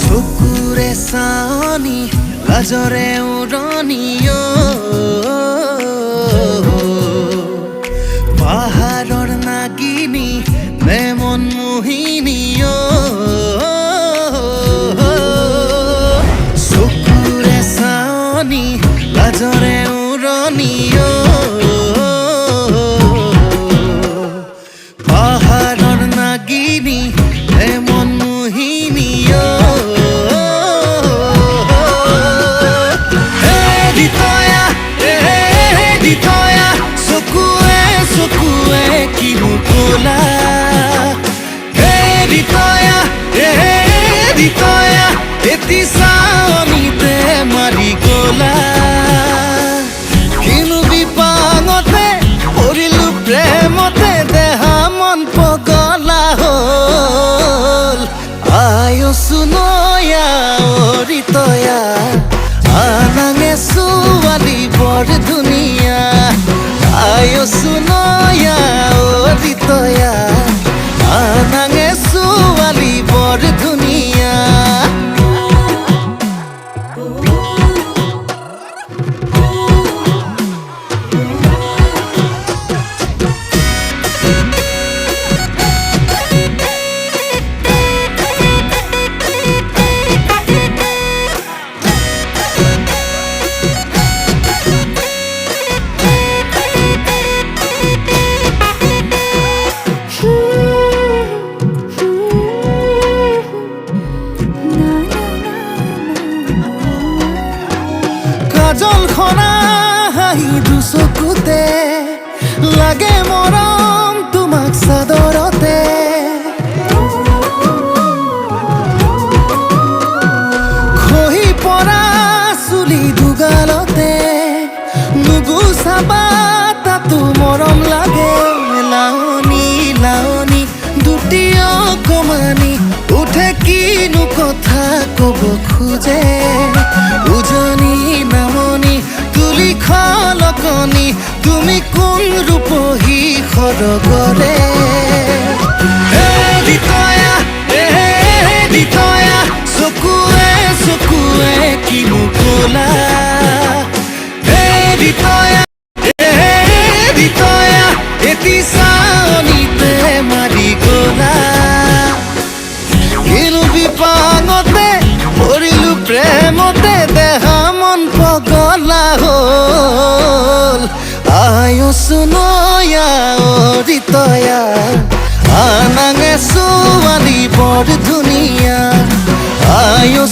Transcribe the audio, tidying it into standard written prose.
চকুৰে চানি লাজৰে উৰণিয় পাহাৰৰ নাগিনী নে মন মোহিনীয় চকুৰে চানি লাজৰে উৰণিয় পাহাৰৰ নাগিনী নে মন মোহিনীয় কিনো কোলা ৰিতয়া এটি চাৱনিতে মাৰি গলা কিনো বিপাঙতে পৰিলো প্ৰেমতে দেহা মন পগলা হ'ল আয়ো সুনয়া ৰিতয়া আনাঙে ছোৱালী বৰ ধুনীয়া আয়ো সুনয়া ৰিতয়া আনাঙে ছোৱালী বৰ ধুনীয়া কাজল খনা হাঁহি দুচকুতে লাগে মৰম তোমাক চাদৰতে খহি পৰা চুলি দুগালতে নুগুচাবা তাতো মৰম লাগে লাৱনী লাৱনী দুটি অকমানি উঠে কিনো কথা কব খোজে উজনি নামনি তুলি খলকনি তুমি কোন ৰূপহী খৰগৰে ৰিতয়া চকুৱে চকুৱে কিনো কোলা ৰিতয়া এটি চাৱনিতে মাৰি গলা কিনো বিপাঙতে পৰিলো প্ৰেমতে দেহা মন পগলা হ'ল আয়ো সুনয়া ৰিতয়া আনাঙে ছোৱালী বৰ ধুনীয়া আয়ো